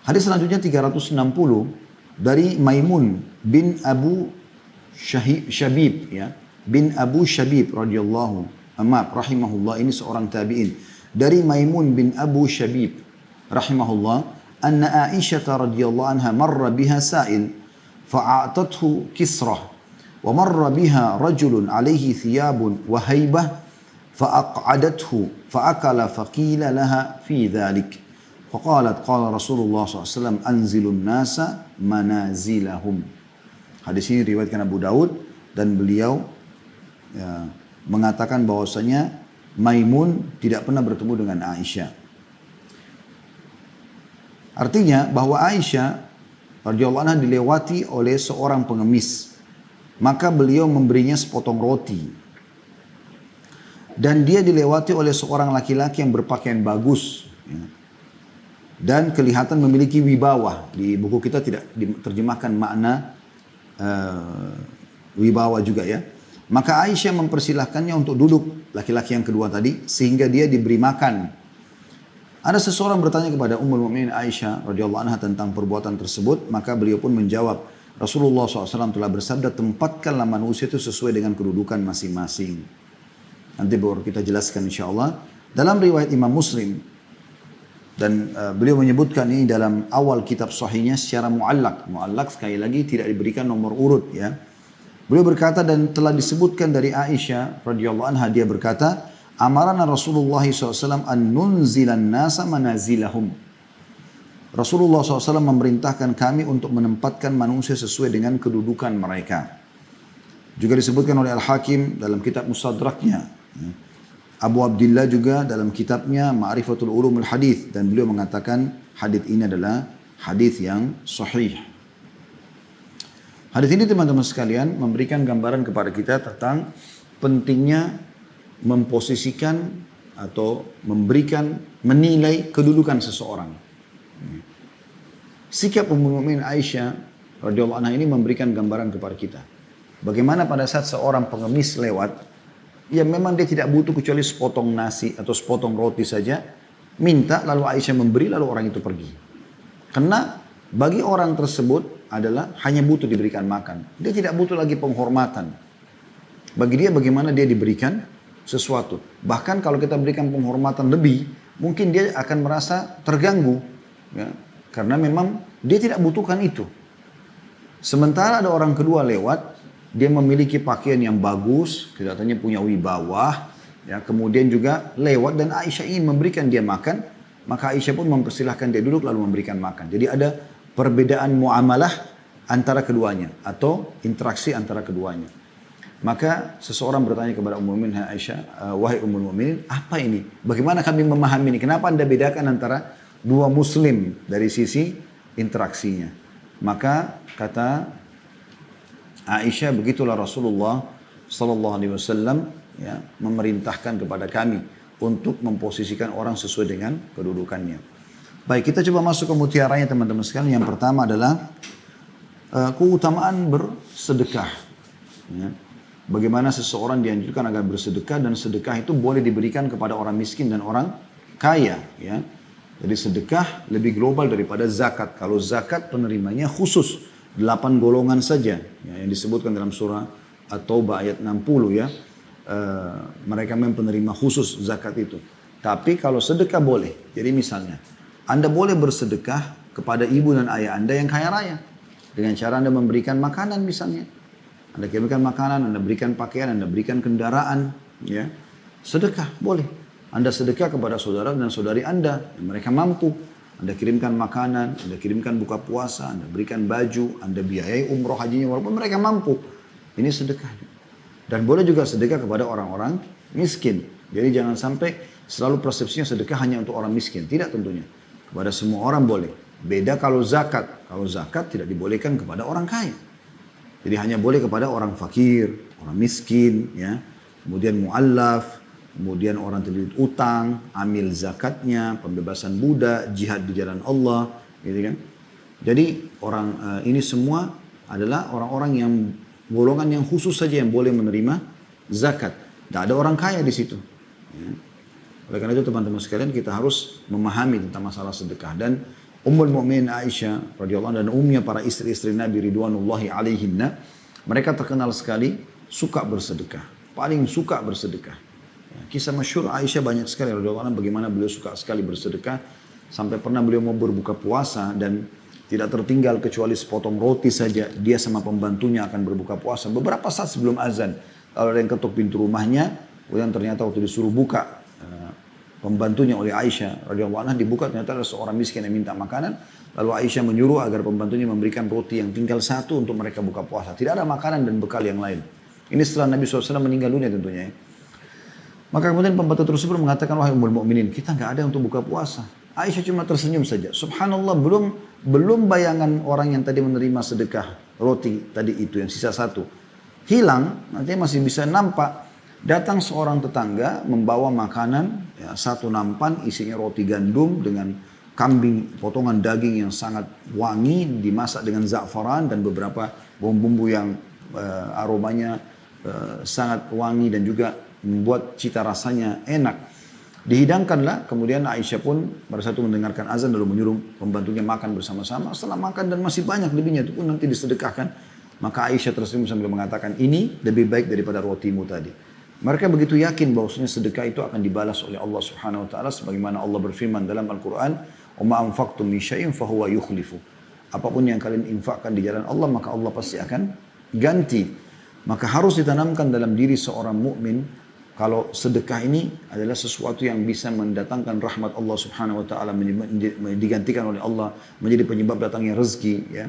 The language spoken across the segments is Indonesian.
Hadis selanjutnya 360 dari Maimun bin Abu Syabib ya, bin Abu Syabib radhiyallahu rahimahullah, ini seorang tabi'in. Dari Maimun bin Abu Syabib rahimahullah, anna Aisyah radhiyallahu anha marra biha sa'il fa'atathu kisrah wa marra biha rajulun alaihi thiyabun wa haibah fa'aq'adathu fa'akala faqila laha fi dhalik. Faqalat qala Rasulullah SAW anzilun nasa manazilahum. Hadis ini diriwayatkan Abu Daud dan beliau mengatakan bahwasanya Maimun tidak pernah bertemu dengan Aisyah. Artinya bahwa Aisyah radhiyallahu anha dilewati oleh seorang pengemis. Maka beliau memberinya sepotong roti. Dan dia dilewati oleh seorang laki-laki yang berpakaian bagus. Dan kelihatan memiliki wibawa. Di buku kita tidak diterjemahkan makna wibawa juga ya. Maka Aisyah mempersilahkannya untuk duduk, laki-laki yang kedua tadi, sehingga dia diberi makan. Ada seseorang bertanya kepada Ummul Mukminin Aisyah radhiyallahu anha tentang perbuatan tersebut, maka beliau pun menjawab, Rasulullah SAW telah bersabda, tempatkanlah manusia itu sesuai dengan kedudukan masing-masing. Nanti baru kita jelaskan insyaAllah. Dalam riwayat Imam Muslim, dan beliau menyebutkan ini dalam awal kitab sahihnya secara muallak. Muallak sekali lagi tidak diberikan nomor urut ya. Beliau berkata dan telah disebutkan dari Aisyah radhiyallahu anha, dia berkata, amarana Rasulullah SAW an nunzilan nasa manazilahum. Rasulullah SAW memerintahkan kami untuk menempatkan manusia sesuai dengan kedudukan mereka. Juga disebutkan oleh Al-Hakim dalam kitab Mustadraknya. Abu Abdillah juga dalam kitabnya Ma'rifatul Ulumul Hadith, dan beliau mengatakan hadith ini adalah hadith yang sahih. Hadith ini teman-teman sekalian memberikan gambaran kepada kita tentang pentingnya memposisikan atau memberikan, menilai kedudukan seseorang. Sikap Ummul Mukminin Aisyah radhiyallahu anha ini memberikan gambaran kepada kita. Bagaimana pada saat seorang pengemis lewat, ya memang dia tidak butuh kecuali sepotong nasi atau sepotong roti saja. Minta lalu Aisyah memberi lalu orang itu pergi. Karena bagi orang tersebut adalah hanya butuh diberikan makan. Dia tidak butuh lagi penghormatan. Bagi dia bagaimana dia diberikan sesuatu. Bahkan kalau kita berikan penghormatan lebih, mungkin dia akan merasa terganggu. Ya, karena memang dia tidak butuhkan itu. Sementara ada orang kedua lewat, dia memiliki pakaian yang bagus, kelihatannya punya wibawa, ya, kemudian juga lewat dan Aisyah ingin memberikan dia makan, maka Aisyah pun mempersilahkan dia duduk lalu memberikan makan. Jadi ada perbedaan muamalah antara keduanya atau interaksi antara keduanya. Maka seseorang bertanya kepada Ummul Mukminin Aisyah, wahai Ummul Mukminin, apa ini? Bagaimana kami memahami ini? Kenapa Anda bedakan antara dua muslim dari sisi interaksinya? Maka kata Aisyah, begitulah Rasulullah sallallahu alaihi wasallam ya, memerintahkan kepada kami untuk memposisikan orang sesuai dengan kedudukannya. Baik, kita coba masuk ke mutiaranya teman-teman sekalian. Yang pertama adalah keutamaan bersedekah. Ya. Bagaimana seseorang dianjurkan agar bersedekah, dan sedekah itu boleh diberikan kepada orang miskin dan orang kaya. Ya. Jadi sedekah lebih global daripada zakat. Kalau zakat penerimanya khusus 8 golongan saja ya, yang disebutkan dalam surah At-Taubah ayat 60 ya. Mereka memang penerima khusus zakat itu. Tapi kalau sedekah boleh. Jadi misalnya Anda boleh bersedekah kepada ibu dan ayah Anda yang kaya raya dengan cara Anda memberikan makanan misalnya. Anda kirimkan makanan, Anda berikan pakaian, Anda berikan kendaraan ya. Sedekah boleh. Anda sedekah kepada saudara dan saudari Anda yang mereka mampu. Anda kirimkan makanan, Anda kirimkan buka puasa, Anda berikan baju, Anda biayai umroh hajinya walaupun mereka mampu. Ini sedekah. Dan boleh juga sedekah kepada orang-orang miskin. Jadi jangan sampai selalu persepsinya sedekah hanya untuk orang miskin. Tidak tentunya. Kepada semua orang boleh. Beda kalau zakat. Kalau zakat tidak dibolehkan kepada orang kaya. Jadi hanya boleh kepada orang fakir, orang miskin, ya. Kemudian mu'allaf, kemudian orang terlilit utang, amil zakatnya, pembebasan budak, jihad di jalan Allah, gitu kan. Jadi orang ini semua adalah orang-orang yang golongan yang khusus saja yang boleh menerima zakat. Tidak ada orang kaya di situ. Ya. Oleh karena itu teman-teman sekalian kita harus memahami tentang masalah sedekah. Dan Ummul Mukminin Aisyah radhiyallahu anha dan umumnya para istri-istri Nabi ridwanullahi alaihinna, mereka terkenal sekali suka bersedekah, paling suka bersedekah. Ya, kisah masyhur Aisyah banyak sekali radhiyallahu anha bagaimana beliau suka sekali bersedekah sampai pernah beliau mau berbuka puasa dan tidak tertinggal kecuali sepotong roti saja dia sama pembantunya akan berbuka puasa beberapa saat sebelum azan. Kalau ada yang ketuk pintu rumahnya, kemudian ternyata waktu disuruh buka pembantunya oleh Aisyah radhiyallahu anha dibuka, ternyata ada seorang miskin yang minta makanan. Lalu Aisyah menyuruh agar pembantunya memberikan roti yang tinggal satu untuk mereka buka puasa. Tidak ada makanan dan bekal yang lain. Ini setelah Nabi SAW meninggal dunia tentunya. Maka kemudian pembantu tersebut mengatakan, wahai ummul mukminin, kita nggak ada untuk buka puasa. Aisyah cuma tersenyum saja. Subhanallah, belum bayangan orang yang tadi menerima sedekah roti tadi itu yang sisa satu hilang, nanti masih bisa nampak. Datang seorang tetangga membawa makanan, ya, satu nampan isinya roti gandum dengan kambing, potongan daging yang sangat wangi, dimasak dengan za'faran dan beberapa bumbu-bumbu yang aromanya sangat wangi dan juga membuat cita rasanya enak. Dihidangkanlah, kemudian Aisyah pun pada saat itu mendengarkan azan lalu menyuruh pembantunya makan bersama-sama. Setelah makan dan masih banyak lebihnya itu pun nanti disedekahkan. Maka Aisyah tersenyum sambil mengatakan, ini lebih baik daripada rotimu tadi. Mereka begitu yakin bahwasanya sedekah itu akan dibalas oleh Allah Subhanahu wa taala sebagaimana Allah berfirman dalam Al-Qur'an, "Wa ma anfaqtum min syai'in fa huwa yukhlifu." Apapun yang kalian infakkan di jalan Allah, maka Allah pasti akan ganti. Maka harus ditanamkan dalam diri seorang mukmin kalau sedekah ini adalah sesuatu yang bisa mendatangkan rahmat Allah Subhanahu wa taala, digantikan oleh Allah menjadi penyebab datangnya rezeki, ya.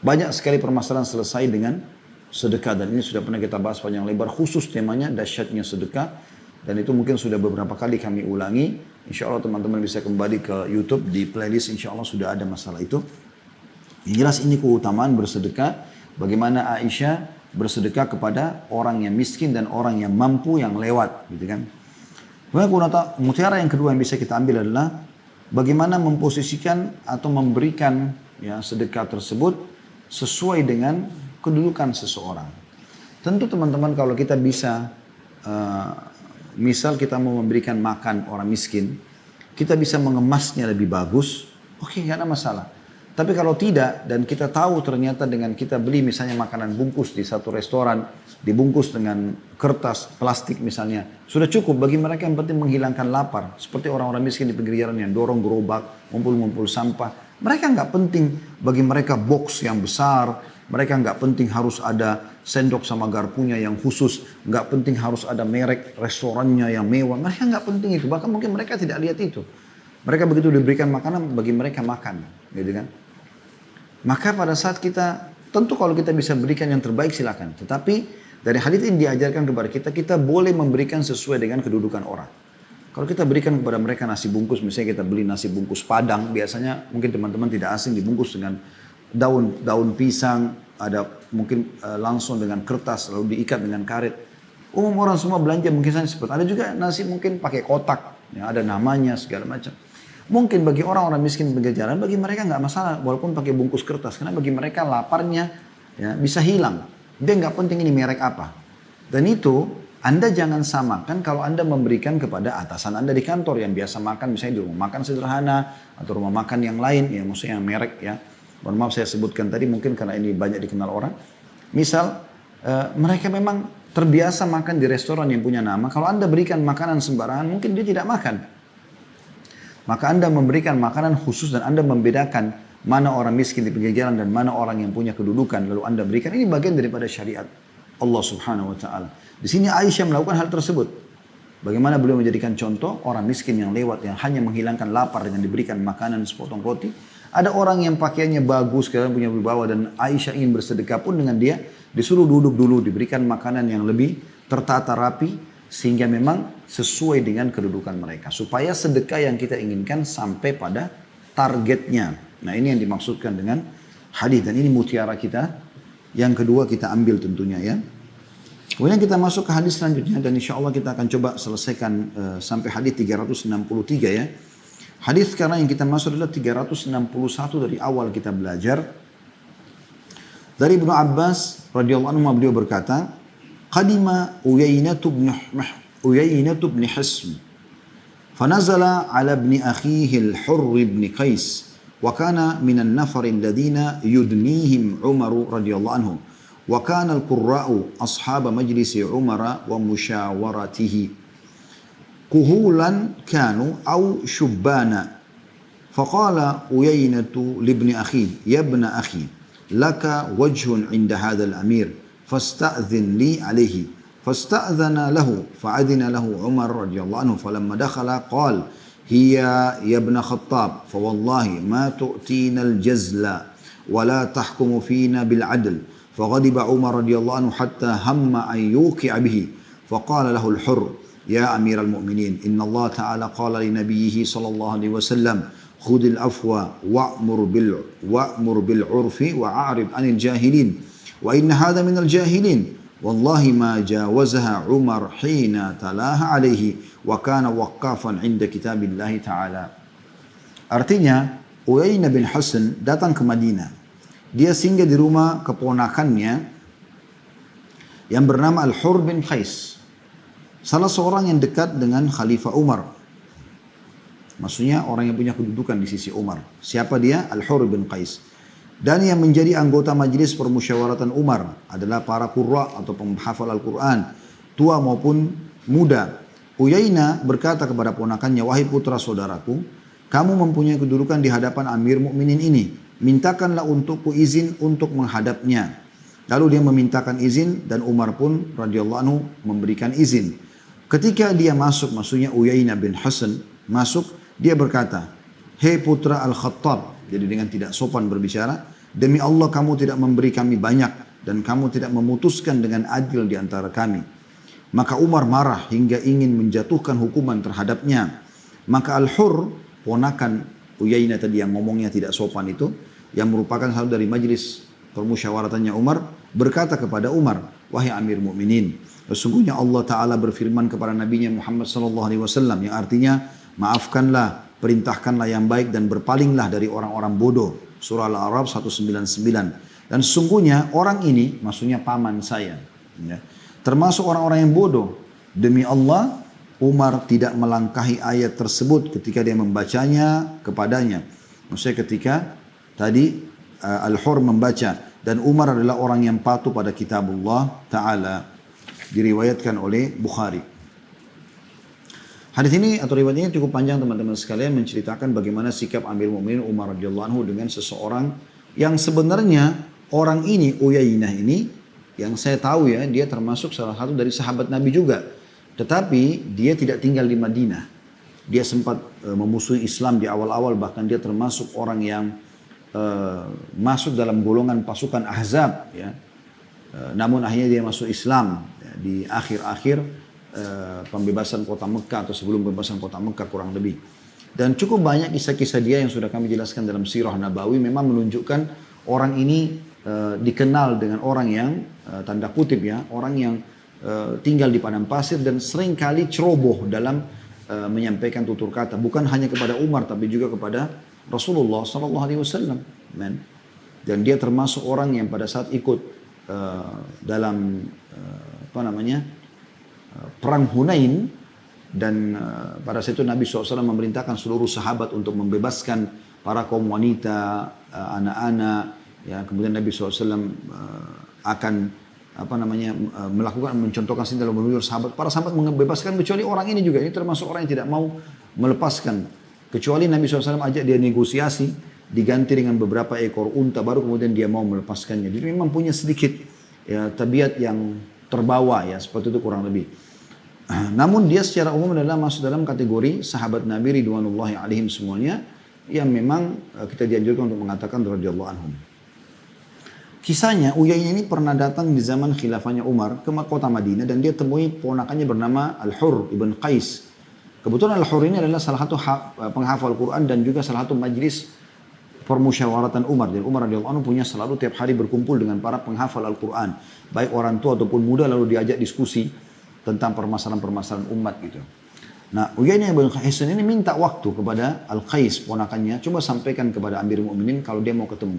Banyak sekali permasalahan selesai dengan sedekah, dan ini sudah pernah kita bahas panjang lebar, khusus temanya dahsyatnya sedekah, dan itu mungkin sudah beberapa kali kami ulangi. Insya Allah teman-teman bisa kembali ke YouTube, di playlist insya Allah sudah ada masalah itu. Yang jelas ini keutamaan bersedekah, bagaimana Aisyah bersedekah kepada orang yang miskin dan orang yang mampu yang lewat, gitu kan. Kemudian mutiara yang kedua yang bisa kita ambil adalah bagaimana memposisikan atau memberikan, ya, sedekah tersebut sesuai dengan kedudukan seseorang. Tentu teman-teman kalau kita bisa, misal kita mau memberikan makan orang miskin, kita bisa mengemasnya lebih bagus, oke, nggak ada masalah. Tapi kalau tidak, dan kita tahu ternyata dengan kita beli misalnya makanan bungkus di satu restoran, dibungkus dengan kertas, plastik misalnya, sudah cukup bagi mereka yang penting menghilangkan lapar. Seperti orang-orang miskin di pinggir jalan yang dorong gerobak, ngumpul-ngumpul sampah. Mereka nggak penting bagi mereka box yang besar, mereka nggak penting harus ada sendok sama garpunya yang khusus, nggak penting harus ada merek restorannya yang mewah. Mereka nggak penting itu, bahkan mungkin mereka tidak lihat itu. Mereka begitu diberikan makanan, bagi mereka makan, gitu kan. Maka pada saat kita, tentu kalau kita bisa berikan yang terbaik silakan. Tetapi dari hadits ini diajarkan kepada kita, kita boleh memberikan sesuai dengan kedudukan orang. Kalau kita berikan kepada mereka nasi bungkus, misalnya kita beli nasi bungkus Padang, biasanya mungkin teman-teman tidak asing dibungkus dengan daun pisang, ada mungkin langsung dengan kertas lalu diikat dengan karet. Umum orang semua belanja mungkin seperti ada juga nasi mungkin pakai kotak, ya, ada namanya segala macam. Mungkin bagi orang-orang miskin pinggir jalan, bagi mereka nggak masalah walaupun pakai bungkus kertas, karena bagi mereka laparnya, ya, bisa hilang. Dia nggak penting ini merek apa. Dan itu Anda jangan samakan kalau Anda memberikan kepada atasan Anda di kantor yang biasa makan misalnya di rumah makan sederhana atau rumah makan yang lain, ya maksudnya yang merek, ya. Mohon maaf saya sebutkan tadi mungkin karena ini banyak dikenal orang. Misal mereka memang terbiasa makan di restoran yang punya nama. Kalau Anda berikan makanan sembarangan mungkin dia tidak makan. Maka Anda memberikan makanan khusus dan Anda membedakan mana orang miskin di pinggir jalan dan mana orang yang punya kedudukan. Lalu Anda berikan, ini bagian daripada syariat Allah Subhanahu wa taala. Di sini Aisyah melakukan hal tersebut. Bagaimana beliau menjadikan contoh orang miskin yang lewat yang hanya menghilangkan lapar dengan diberikan makanan sepotong roti. Ada orang yang pakaiannya bagus, kalian punya wibawa, dan Aisyah ingin bersedekah pun dengan dia disuruh duduk dulu, diberikan makanan yang lebih tertata rapi sehingga memang sesuai dengan kedudukan mereka. Supaya sedekah yang kita inginkan sampai pada targetnya. Nah, ini yang dimaksudkan dengan hadis, dan ini mutiara kita. Yang kedua kita ambil tentunya, ya. Kemudian kita masuk ke hadis selanjutnya, dan insya Allah kita akan coba selesaikan sampai hadis 363, ya. Hadis sekarang yang kita masuk adalah 361 dari awal kita belajar. Dari Ibnu Abbas radhiyallahu anhu beliau berkata, "Qadima Uyainatu bin Hisn, fanazala ala ibni akhihi al-Hurr ibn Qais, وكان من النفر الذين يدنيهم عمر رضي الله عنه وكان القراء أصحاب مجلس عمر ومشاورته كهولا كانوا أو شبانا فقال أيينة لابن أخيه يا ابن أخي لك وجه عند هذا الأمير فاستأذن لي عليه فاستأذن له فأذن له عمر رضي الله عنه فلما دخل قال هي يا ابن خطاب فوالله ما تؤتينا الجزل ولا تحكم فينا بالعدل فغضب عمر رضي الله عنه حتى هم أن يوقع به فقال له الحر يا أمير المؤمنين إن الله تعالى قال لنبيه صلى الله عليه وسلم خذ العفو وأمر بالعرف وأعرض عن الجاهلين وإن هذا من الجاهلين والله ما جاوزها عمر حين تلاها عليه وكان وقافا عند كتاب الله تعالى. Artinya Uyainah bin Hisn datang ke Madinah. Dia singgah di rumah keponakannya yang bernama Al-Hur bin Qais, salah seorang yang dekat dengan Khalifah Umar. Maksudnya orang yang punya kedudukan di sisi Umar. Siapa dia? Al-Hur bin Qais. Dan yang menjadi anggota majelis permusyawaratan Umar adalah para qurra atau penghafal Al-Quran, tua maupun muda. Uyainah berkata kepada ponakannya, wahai putra saudaraku, kamu mempunyai kedudukan di hadapan Amir Mukminin ini. Mintakanlah untukku izin untuk menghadapnya. Lalu dia memintakan izin dan Umar pun radhiyallahu anhu memberikan izin. Ketika dia masuk, maksudnya Uyainah bin Hisn masuk, dia berkata, hei putra Al-Khattab, jadi dengan tidak sopan berbicara, demi Allah kamu tidak memberi kami banyak dan kamu tidak memutuskan dengan adil di antara kami. Maka Umar marah hingga ingin menjatuhkan hukuman terhadapnya. Maka Al-Hur, ponakan Uyainah tadi yang ngomongnya tidak sopan itu, yang merupakan satu dari majelis permusyawaratannya Umar, berkata kepada Umar, wahai Amir Mukminin, sesungguhnya Allah Ta'ala berfirman kepada Nabinya Muhammad SAW yang artinya, maafkanlah, perintahkanlah yang baik dan berpalinglah dari orang-orang bodoh. Surah Al-A'raf 199. Dan sesungguhnya orang ini, maksudnya paman saya, ya, termasuk orang-orang yang bodoh. Demi Allah, Umar tidak melangkahi ayat tersebut ketika dia membacanya kepadanya. Maksudnya ketika tadi Al-Hur membaca, dan Umar adalah orang yang patuh pada kitabullah Ta'ala. Diriwayatkan oleh Bukhari. Hadis ini atau riwayat ini cukup panjang teman-teman sekalian, menceritakan bagaimana sikap Amir Mu'minin Umar radhiyallahu anhu dengan seseorang yang sebenarnya orang ini, Uyainah ini, yang saya tahu ya, dia termasuk salah satu dari sahabat Nabi juga. Tetapi dia tidak tinggal di Madinah. Dia sempat memusuhi Islam di awal-awal, bahkan dia termasuk orang yang masuk dalam golongan pasukan Ahzab ya. Namun akhirnya dia masuk Islam ya, di akhir-akhir pembebasan kota Mekah atau sebelum pembebasan kota Mekah kurang lebih. Dan cukup banyak kisah-kisah dia yang sudah kami jelaskan dalam Sirah Nabawi memang menunjukkan orang ini dikenal dengan orang yang tanda kutip ya, orang yang tinggal di padang pasir dan seringkali ceroboh dalam menyampaikan tutur kata, bukan hanya kepada Umar tapi juga kepada Rasulullah SAW. Dan dia termasuk orang yang pada saat ikut dalam perang Hunain, dan pada saat itu Nabi SAW memerintahkan seluruh sahabat untuk membebaskan para kaum wanita, anak-anak. Ya, kemudian Nabi SAW akan melakukan, mencontohkan sini dalam menuju sahabat. Para sahabat membebaskan kecuali orang ini juga. Ini termasuk orang yang tidak mau melepaskan. Kecuali Nabi SAW ajak dia negosiasi, diganti dengan beberapa ekor unta, baru kemudian dia mau melepaskannya. Jadi memang punya sedikit ya, tabiat yang terbawa ya, seperti itu kurang lebih. Namun dia secara umum adalah masuk dalam kategori sahabat Nabi ridwanullahi alaihim semuanya, yang memang kita dianjurkan untuk mengatakan radhiyallahu anhum. Kisahnya, Uyainah ini pernah datang di zaman khilafahnya Umar ke kota Madinah, dan dia temui ponakannya bernama Al-Hur ibn Qais. Kebetulan Al-Hur ini adalah salah satu penghafal Quran dan juga salah satu majlis permusyawaratan Umar. Dan Umar radhiyallahu anhu punya selalu tiap hari berkumpul dengan para penghafal Al-Quran, baik orang tua ataupun muda, lalu diajak diskusi tentang permasalahan-permasalahan umat gitu. Nah, Uyainah bin Hisn ini minta waktu kepada Al-Qais ponakannya, coba sampaikan kepada Amir Mukminin kalau dia mau ketemu.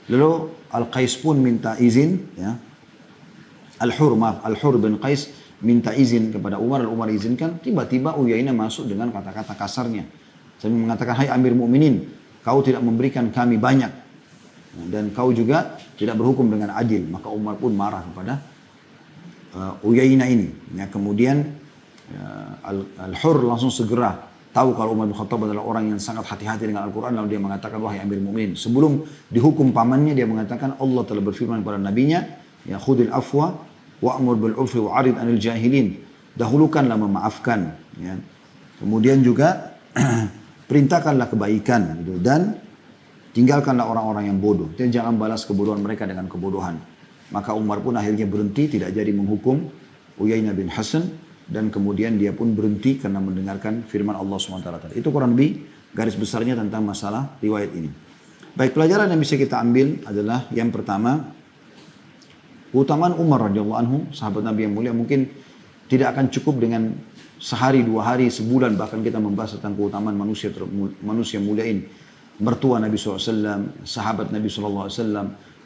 Lalu Al-Qais pun minta izin ya. Al-Hur bin Qais minta izin kepada Umar, dan Umar izinkan. Tiba-tiba Uyainah masuk dengan kata-kata kasarnya. Sambil mengatakan, hai Amir Mukminin, kau tidak memberikan kami banyak. Dan kau juga tidak berhukum dengan adil. Maka Umar pun marah kepada Uyainah ini. Ya, kemudian Al-Hur langsung segera tahu kalau Umar bin Khattab adalah orang yang sangat hati-hati dengan Al-Quran. Lalu dia mengatakan, wahai Amir Mu'minin. Sebelum dihukum pamannya, dia mengatakan, Allah telah berfirman kepada nabinya, ya khudil afwa wa'mur bil urfi wa'arid anil jahilin. Dahulukanlah memaafkan. Ya. Kemudian juga perintahkanlah kebaikan. Gitu. Dan tinggalkanlah orang-orang yang bodoh. Dan jangan balas kebodohan mereka dengan kebodohan. Maka Umar pun akhirnya berhenti, tidak jadi menghukum Uyainah bin Hasan. Dan kemudian dia pun berhenti karena mendengarkan firman Allah SWT. Itu kurang lebih garis besarnya tentang masalah riwayat ini. Baik, pelajaran yang bisa kita ambil adalah yang pertama, keutamaan Umar radhiyallahu anhu, sahabat Nabi yang mulia, mungkin tidak akan cukup dengan sehari, 2 hari, sebulan, bahkan kita membahas tentang keutamaan manusia mulia ini. Mertua Nabi SAW, sahabat Nabi SAW,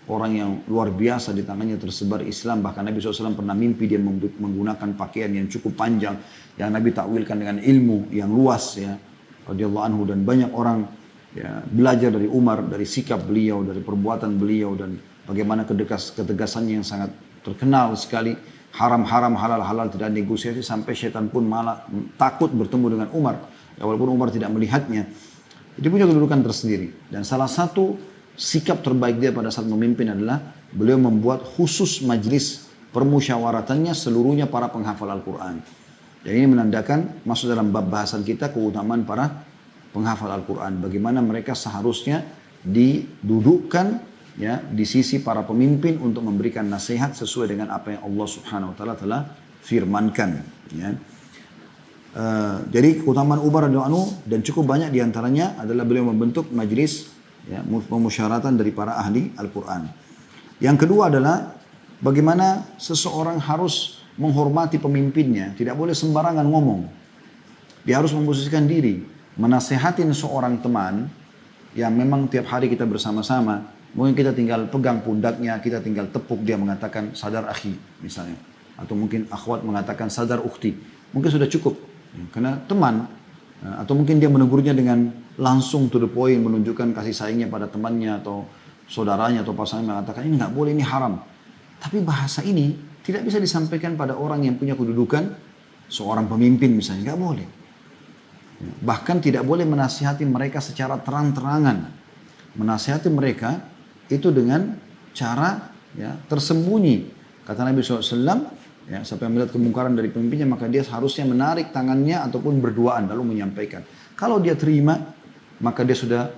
orang yang luar biasa di tangannya tersebar Islam. Bahkan Nabi SAW pernah mimpi dia menggunakan pakaian yang cukup panjang, yang Nabi takwilkan dengan ilmu yang luas, ya, radhiyallahu anhu. Dan banyak orang ya, belajar dari Umar, dari sikap beliau, dari perbuatan beliau, dan bagaimana ketegasannya yang sangat terkenal sekali. Haram-haram, halal-halal, tidak negosiasi, sampai syaitan pun malah takut bertemu dengan Umar. Ya, walaupun Umar tidak melihatnya. Dia punya kedudukan tersendiri. Dan salah satu sikap terbaik dia pada saat memimpin adalah beliau membuat khusus majlis permusyawaratannya seluruhnya para penghafal Al-Quran. Dan ini menandakan, masuk dalam bab bahasan kita, keutamaan para penghafal Al-Quran. Bagaimana mereka seharusnya didudukkan ya, di sisi para pemimpin untuk memberikan nasihat sesuai dengan apa yang Allah Subhanahu Wa Taala telah firmankan. Ya. Jadi keutamaan Umar radhiyallahu anhu dan cukup banyak diantaranya adalah beliau membentuk majlis ya, pemusyaratan dari para ahli Al-Quran. Yang kedua adalah bagaimana seseorang harus menghormati pemimpinnya, tidak boleh sembarangan ngomong. Dia harus memposisikan diri, menasehatin seorang teman yang memang tiap hari kita bersama-sama. Mungkin kita tinggal pegang pundaknya, kita tinggal tepuk, dia mengatakan sadar akhi misalnya. Atau mungkin akhwat mengatakan sadar ukhti. Mungkin sudah cukup. Karena teman, atau mungkin dia menegurnya dengan langsung to the point, menunjukkan kasih sayangnya pada temannya atau saudaranya atau pasangannya, mengatakan ini nggak boleh, ini haram. Tapi bahasa ini tidak bisa disampaikan pada orang yang punya kedudukan seorang pemimpin misalnya, nggak boleh. Bahkan tidak boleh menasihati mereka secara terang-terangan. Menasihati mereka itu dengan cara ya, tersembunyi. Kata Nabi SAW, ya, siapa yang melihat kemungkaran dari pemimpinnya, maka dia seharusnya menarik tangannya ataupun berduaan lalu menyampaikan. Kalau dia terima, maka dia sudah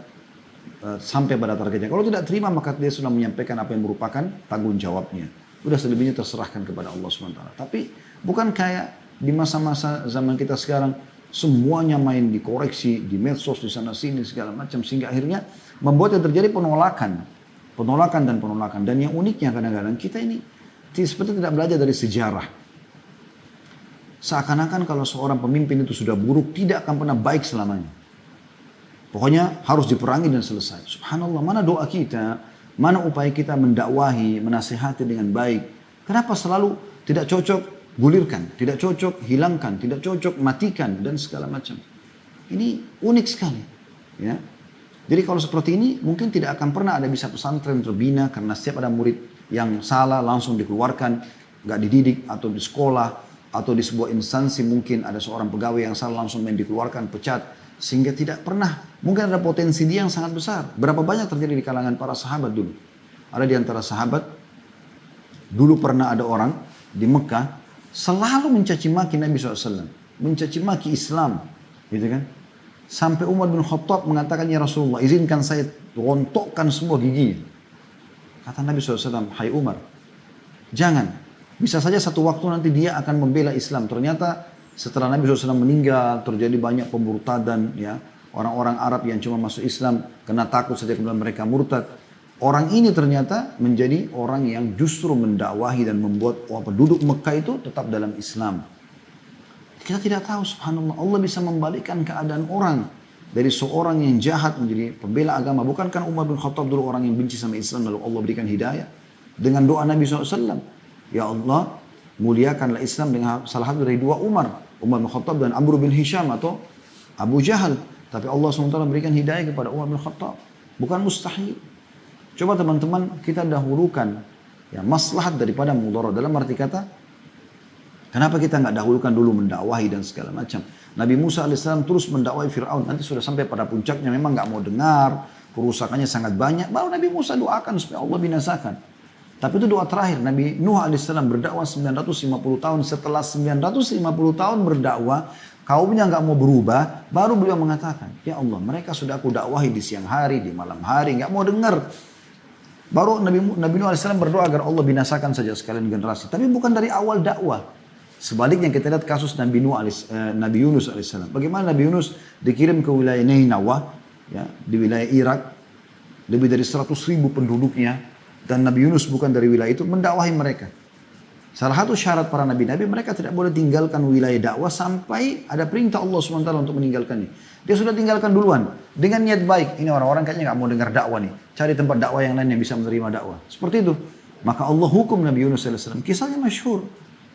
sampai pada targetnya. Kalau tidak terima, maka dia sudah menyampaikan apa yang merupakan tanggung jawabnya. Sudah selebihnya terserahkan kepada Allah SWT. Tapi bukan kayak di masa-masa zaman kita sekarang, semuanya main dikoreksi, di medsos, di sana sini, segala macam. Sehingga akhirnya membuat yang terjadi penolakan. Penolakan dan penolakan. Dan yang uniknya kadang-kadang kita ini seperti tidak belajar dari sejarah. Seakan-akan kalau seorang pemimpin itu sudah buruk, tidak akan pernah baik selamanya. Pokoknya harus diperangi dan selesai. Subhanallah, mana doa kita, mana upaya kita mendakwahi, menasihati dengan baik. Kenapa selalu tidak cocok, gulirkan, tidak cocok, hilangkan, tidak cocok, matikan, dan segala macam. Ini unik sekali. Ya. Jadi kalau seperti ini, mungkin tidak akan pernah ada bisa pesantren terbina, karena setiap ada murid yang salah langsung dikeluarkan, nggak dididik, atau di sekolah, atau di sebuah instansi mungkin ada seorang pegawai yang salah langsung dikeluarkan, pecat, sehingga tidak pernah, mungkin ada potensi dia yang sangat besar. Berapa banyak terjadi di kalangan para sahabat dulu. Ada di antara sahabat, dulu pernah ada orang di Mekah, selalu mencaci maki Nabi SAW, mencaci maki Islam, gitu kan. Sampai Umar bin Khattab mengatakan, ya Rasulullah, izinkan saya rontokkan semua giginya. Kata Nabi SAW, hai Umar, jangan. Bisa saja satu waktu nanti dia akan membela Islam. Ternyata setelah Nabi SAW meninggal, terjadi banyak pemurtadan. Ya. Orang-orang Arab yang cuma masuk Islam, kena takut setiap kemudian mereka murtad. Orang ini ternyata menjadi orang yang justru mendakwahi dan membuat penduduk Mekah itu tetap dalam Islam. Kita tidak tahu, subhanallah, Allah bisa membalikkan keadaan orang. Dari seorang yang jahat menjadi pembela agama. Bukankah Umar bin Khattab dulu orang yang benci sama Islam, lalu Allah berikan hidayah. Dengan doa Nabi SAW. Ya Allah, muliakanlah Islam dengan salah satu dari dua Umar. Umar bin Khattab dan Amr bin Hisham atau Abu Jahal. Tapi Allah SWT berikan hidayah kepada Umar bin Khattab. Bukan mustahil. Coba teman-teman kita dahulukan ya maslahat daripada mudarat. Dalam arti kata, kenapa kita nggak dahulukan dulu mendakwahi dan segala macam. Nabi Musa alaihissalam terus mendakwahi Fir'aun. Nanti sudah sampai pada puncaknya memang nggak mau dengar. Kerusakannya sangat banyak. Baru Nabi Musa doakan supaya Allah binasakan. Tapi itu doa terakhir. Nabi Nuh alaihissalam berdakwah 950 tahun. Setelah 950 tahun berdakwah, kaumnya nggak mau berubah. Baru beliau mengatakan, ya Allah mereka sudah aku dakwahi di siang hari, di malam hari. Nggak mau dengar. Baru Nabi Nuh alaihissalam berdoa agar Allah binasakan saja sekalian generasi. Tapi bukan dari awal dakwah. Sebaliknya kita lihat kasus Nabi Yunus alaihissalam. Bagaimana Nabi Yunus dikirim ke wilayah Nainawah, ya, di wilayah Irak. Lebih dari 100.000 penduduknya. Dan Nabi Yunus bukan dari wilayah itu, mendakwahi mereka. Salah satu syarat para nabi-nabi, mereka tidak boleh tinggalkan wilayah dakwah sampai ada perintah Allah SWT untuk meninggalkannya. Dia sudah tinggalkan duluan. Dengan niat baik. Ini orang-orang kayaknya nggak mau dengar dakwah nih. Cari tempat dakwah yang lain yang bisa menerima dakwah. Seperti itu. Maka Allah hukum Nabi Yunus SAW. Kisahnya masyhur.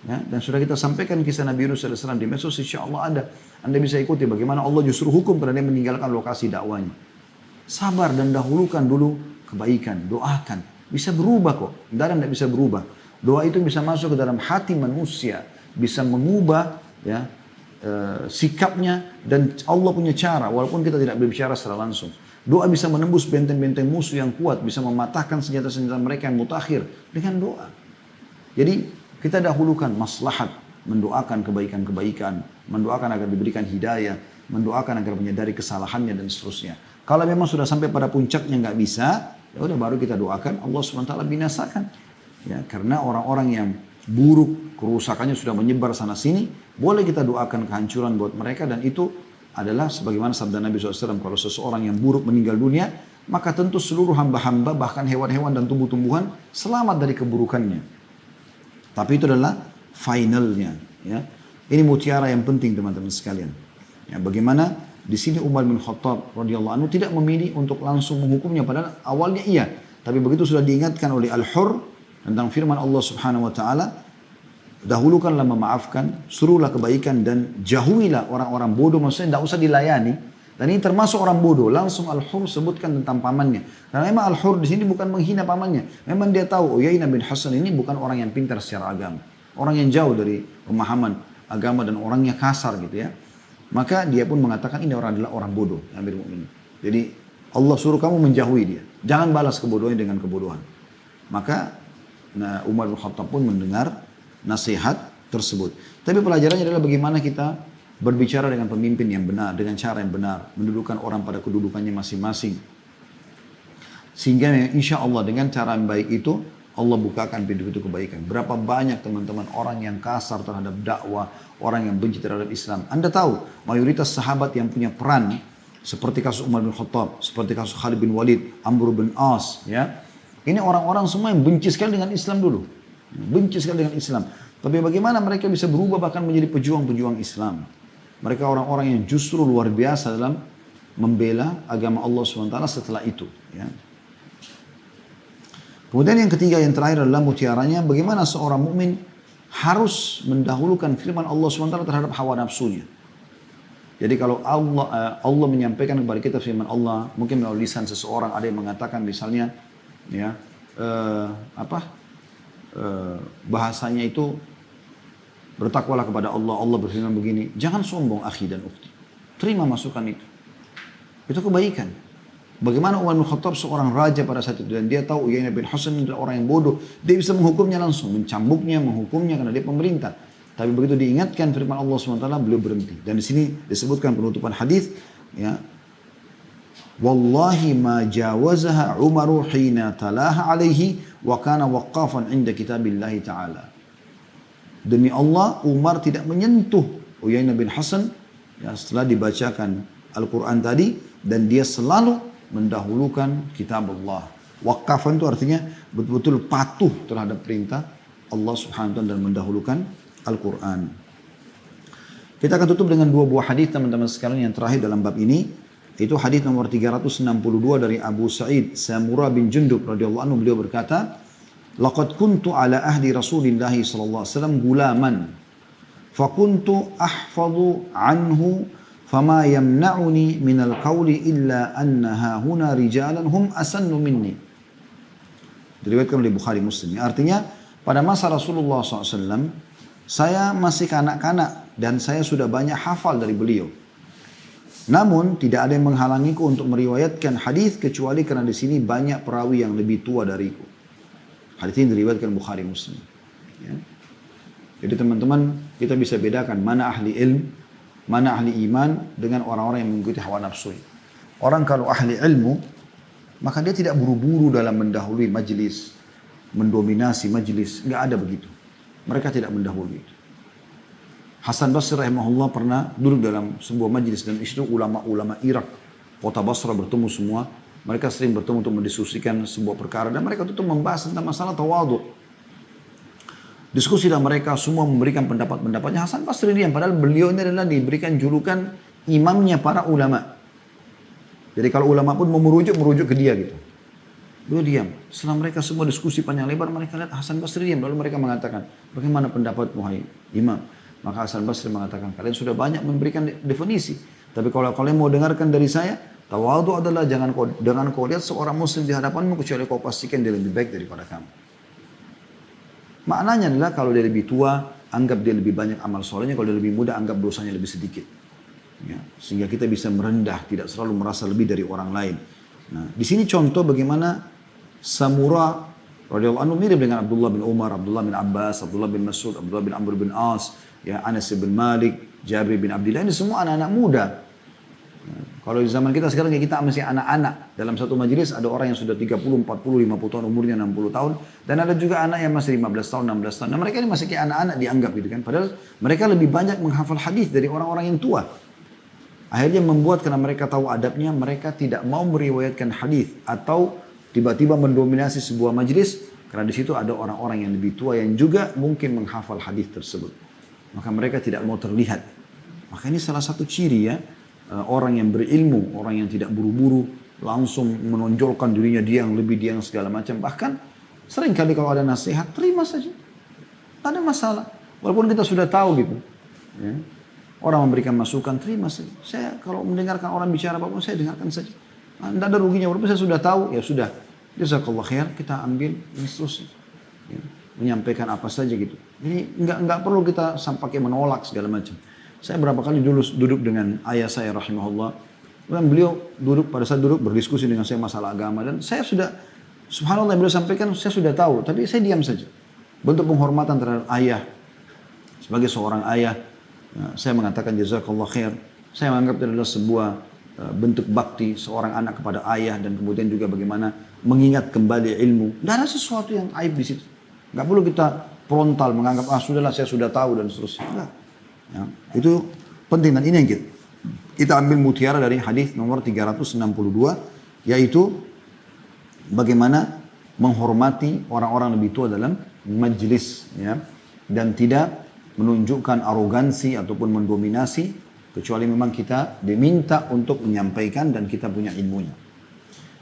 Ya, dan sudah kita sampaikan kisah Nabi Yunus SAW di medsos, insya Allah ada. Anda bisa ikuti bagaimana Allah justru hukum karena dia meninggalkan lokasi dakwahnya. Sabar dan dahulukan dulu kebaikan. Doakan. Bisa berubah kok. Darah tidak bisa berubah. Doa itu bisa masuk ke dalam hati manusia. Bisa mengubah ya, sikapnya. Dan Allah punya cara. Walaupun kita tidak berbicara secara langsung. Doa bisa menembus benteng-benteng musuh yang kuat. Bisa mematahkan senjata-senjata mereka yang mutakhir. Dengan doa. Jadi kita dahulukan maslahat. Mendoakan kebaikan-kebaikan. Mendoakan agar diberikan hidayah. Mendoakan agar menyadari kesalahannya dan seterusnya. Kalau memang sudah sampai pada puncaknya nggak bisa. Ya udah baru kita doakan Allah SWT binasakan. Ya, karena orang-orang yang buruk, kerusakannya sudah menyebar sana sini, boleh kita doakan kehancuran buat mereka dan itu adalah sebagaimana sabda Nabi SAW, kalau seseorang yang buruk meninggal dunia, maka tentu seluruh hamba-hamba bahkan hewan-hewan dan tumbuh-tumbuhan selamat dari keburukannya. Tapi itu adalah finalnya. Ya. Ini mutiara yang penting teman-teman sekalian. Ya, bagaimana di sini Umar bin Khattab radhiyallahu anhu tidak memilih untuk langsung menghukumnya, padahal awalnya iya. Tapi begitu sudah diingatkan oleh Al-Hur tentang firman Allah Subhanahu wa taala, dahulukanlah memaafkan, suruhlah kebaikan dan jauhilah orang-orang bodoh, maksudnya tidak usah dilayani. Dan ini termasuk orang bodoh. Langsung Al-Hur sebutkan tentang pamannya. Karena memang Al-Hur di sini bukan menghina pamannya. Memang dia tahu Uyainah bin Hasan ini bukan orang yang pintar secara agama. Orang yang jauh dari pemahaman agama dan orangnya kasar gitu ya. Maka dia pun mengatakan ini orang adalah orang bodoh, Amir Mu'minin. Jadi Allah suruh kamu menjauhi dia. Jangan balas kebodohannya dengan kebodohan. Maka Umar bin Khattab pun mendengar nasihat tersebut. Tapi pelajarannya adalah bagaimana kita berbicara dengan pemimpin yang benar, dengan cara yang benar. Mendudukkan orang pada kedudukannya masing-masing. Sehingga insya Allah dengan cara yang baik itu, Allah bukakan pintu-pintu kebaikan. Berapa banyak teman-teman orang yang kasar terhadap dakwah, orang yang benci terhadap Islam. Anda tahu, mayoritas sahabat yang punya peran, seperti kasus Umar bin Khattab, seperti kasus Khalid bin Walid, Amr bin As, ya. Ini orang-orang semua yang benci sekali dengan Islam dulu. Benci sekali dengan Islam. Tapi bagaimana mereka bisa berubah bahkan menjadi pejuang-pejuang Islam. Mereka orang-orang yang justru luar biasa dalam membela agama Allah SWT setelah itu. Ya. Kemudian yang ketiga, yang terakhir adalah mutiaranya, bagaimana seorang mukmin harus mendahulukan firman Allah SWT terhadap hawa nafsunya. Jadi kalau Allah menyampaikan kepada kita firman Allah, mungkin melalui lisan seseorang, ada yang mengatakan misalnya, ya bahasanya itu bertakwalah kepada Allah, Allah berfirman begini. Jangan sombong akhi dan ukhti. Terima masukan itu. Itu kebaikan. Bagaimana Umar bin Khattab seorang raja pada saat itu dan dia tahu Uyainah bin Hasan adalah orang yang bodoh, dia bisa menghukumnya langsung, mencambuknya, menghukumnya karena dia pemerintah. Tapi begitu diingatkan firman Allah SWT, beliau berhenti. Dan di sini disebutkan penutupan hadis, ya. Wallahi ma jawazaha Umaru hina talaha alaihi wa kana waqqafan inda kitabillahi ta'ala. Demi Allah, Umar tidak menyentuh Uyainah bin Hasan ya, setelah dibacakan Al-Quran tadi, dan dia selalu mendahulukan kitab Allah. Waqafan itu artinya betul-betul patuh terhadap perintah Allah Subhanahu wa taala dan mendahulukan Al-Quran. Kita akan tutup dengan dua buah hadis teman-teman sekalian yang terakhir dalam bab ini. Itu hadis nomor 362 dari Abu Sa'id Samurah bin Jundub radhiyallahu anhu, beliau berkata, "Laqad kuntu ala ahdi Rasulillah sallallahu alaihi wasallam gulaman, fa kuntu ahfadhu anhu Fama yamna'uni minal qawli illa annaha huna rijalan hum asannu minni. Diriwayatkan oleh Bukhari Muslim. Artinya pada masa Rasulullah SAW, saya masih kanak-kanak dan saya sudah banyak hafal dari beliau. Namun tidak ada yang menghalangiku untuk meriwayatkan hadis kecuali karena di sini banyak perawi yang lebih tua dariku. Hadis ini diriwayatkan Bukhari Muslim. Ya. Jadi teman-teman, kita bisa bedakan mana ahli ilmu, mana ahli iman dengan orang-orang yang mengikuti hawa nafsu. Orang kalau ahli ilmu, maka dia tidak buru-buru dalam mendahului majelis, mendominasi majelis, nggak ada begitu. Mereka tidak mendahului. Hasan Basri rahimahullah pernah duduk dalam sebuah majelis dan itu ulama-ulama Irak, kota Basra bertemu semua. Mereka sering bertemu untuk mendiskusikan sebuah perkara dan mereka itu membahas tentang masalah tawadhu. Diskusi dan mereka semua memberikan pendapat-pendapatnya. Hasan Basri diam, padahal beliau ini adalah diberikan julukan imamnya para ulama. Jadi kalau ulama pun mau merujuk ke dia gitu. Beliau diam. Setelah mereka semua diskusi panjang lebar, mereka lihat Hasan Basri diam. Lalu mereka mengatakan, bagaimana pendapatmu hai imam? Maka Hasan Basri mengatakan, kalian sudah banyak memberikan definisi. Tapi kalau kalian mau dengarkan dari saya, tawadhu adalah jangan kau lihat seorang muslim di hadapanmu kecuali kau pastikan dia lebih baik daripada kamu. Maknanya adalah kalau dia lebih tua, anggap dia lebih banyak amal solehnya. Kalau dia lebih muda, anggap dosanya lebih sedikit. Ya, sehingga kita bisa merendah, tidak selalu merasa lebih dari orang lain. Nah, di sini contoh bagaimana Samura radhiyallahu anhu mirip dengan Abdullah bin Umar, Abdullah bin Abbas, Abdullah bin Mas'ud, Abdullah bin Amr bin As, ya Anas bin Malik, Jabir bin Abdullah, ini semua anak-anak muda. Kalau di zaman kita sekarang kita masih anak-anak. Dalam satu majelis ada orang yang sudah 30, 40, 50 tahun, umurnya 60 tahun. Dan ada juga anak yang masih 15 tahun, 16 tahun. Nah mereka ini masih kayak anak-anak dianggap gitu kan. Padahal mereka lebih banyak menghafal hadis dari orang-orang yang tua. Akhirnya membuat karena mereka tahu adabnya, mereka tidak mau meriwayatkan hadis atau tiba-tiba mendominasi sebuah majelis. Karena di situ ada orang-orang yang lebih tua yang juga mungkin menghafal hadis tersebut. Maka mereka tidak mau terlihat. Maka ini salah satu ciri ya. Orang yang berilmu, orang yang tidak buru-buru, langsung menonjolkan dirinya dia yang lebih, dia yang segala macam. Bahkan sering kali kalau ada nasihat, terima saja. Tak ada masalah. Walaupun kita sudah tahu gitu. Ya. Orang memberikan masukan, terima saja. Saya kalau mendengarkan orang bicara apapun, saya dengarkan saja. Tidak ada ruginya, walaupun saya sudah tahu, ya sudah. Jazakallah khair, kita ambil dan seterusnya. Ya. Menyampaikan apa saja gitu. Jadi nggak perlu kita pakai menolak segala macam. Saya berapa kali dulu duduk dengan ayah saya rahimahullah. Dan beliau pada saat duduk berdiskusi dengan saya masalah agama. Dan saya sudah, subhanallah beliau sampaikan, saya sudah tahu. Tapi saya diam saja. Bentuk penghormatan terhadap ayah. Sebagai seorang ayah, saya mengatakan jazakallah khair. Saya menganggap itu adalah sebuah bentuk bakti seorang anak kepada ayah. Dan kemudian juga bagaimana mengingat kembali ilmu. Tidak ada sesuatu yang aib di situ. Nggak perlu kita frontal menganggap, sudahlah saya sudah tahu dan seterusnya. Enggak. Ya, itu penting dan ini yang kita ambil mutiara dari hadis nomor 362 yaitu bagaimana menghormati orang-orang lebih tua dalam majlis ya, dan tidak menunjukkan arogansi ataupun mendominasi kecuali memang kita diminta untuk menyampaikan dan kita punya ilmunya.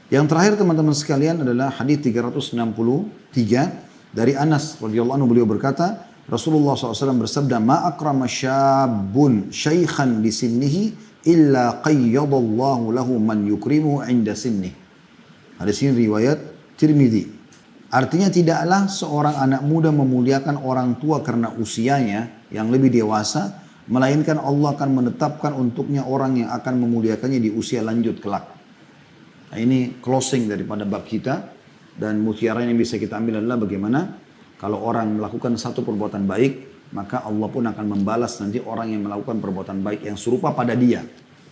Yang terakhir teman-teman sekalian adalah hadis 363 dari Anas radhiyallahu anhu, beliau berkata Rasulullah SAW bersabda, ma akrama syabun syaikhan li sinnihi illa qayyadallahu lahu man yukrimuhu inda sinnih. Hadis ini riwayat Tirmidzi. Artinya tidaklah seorang anak muda memuliakan orang tua karena usianya yang lebih dewasa, melainkan Allah akan menetapkan untuknya orang yang akan memuliakannya di usia lanjut kelak. Nah, ini closing daripada bab kita dan mutiara yang bisa kita ambil adalah bagaimana kalau orang melakukan satu perbuatan baik, maka Allah pun akan membalas nanti orang yang melakukan perbuatan baik yang serupa pada dia.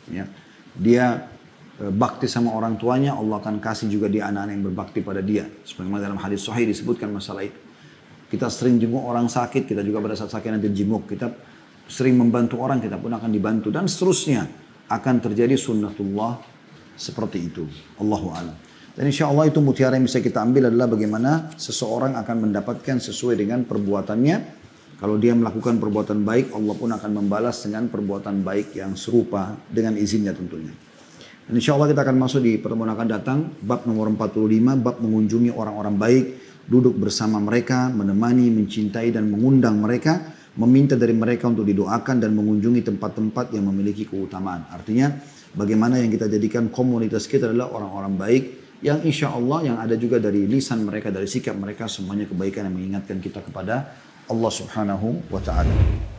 Ya. Dia bakti sama orang tuanya, Allah akan kasih juga dia anak-anak yang berbakti pada dia. Sebagaimana dalam hadis sahih disebutkan masalah itu. Kita sering jenguk orang sakit, kita juga pada saat sakit nanti jenguk. Kita sering membantu orang, kita pun akan dibantu. Dan seterusnya akan terjadi sunnatullah seperti itu. Allahu a'lam. Dan insya Allah itu mutiara yang bisa kita ambil adalah bagaimana seseorang akan mendapatkan sesuai dengan perbuatannya. Kalau dia melakukan perbuatan baik, Allah pun akan membalas dengan perbuatan baik yang serupa dengan izinnya tentunya. Dan insya Allah kita akan masuk di pertemuan akan datang, bab nomor 45, bab mengunjungi orang-orang baik, duduk bersama mereka, menemani, mencintai dan mengundang mereka, meminta dari mereka untuk didoakan dan mengunjungi tempat-tempat yang memiliki keutamaan. Artinya bagaimana yang kita jadikan komunitas kita adalah orang-orang baik yang insya Allah yang ada juga dari lisan mereka, dari sikap mereka semuanya kebaikan yang mengingatkan kita kepada Allah Subhanahu wa Ta'ala.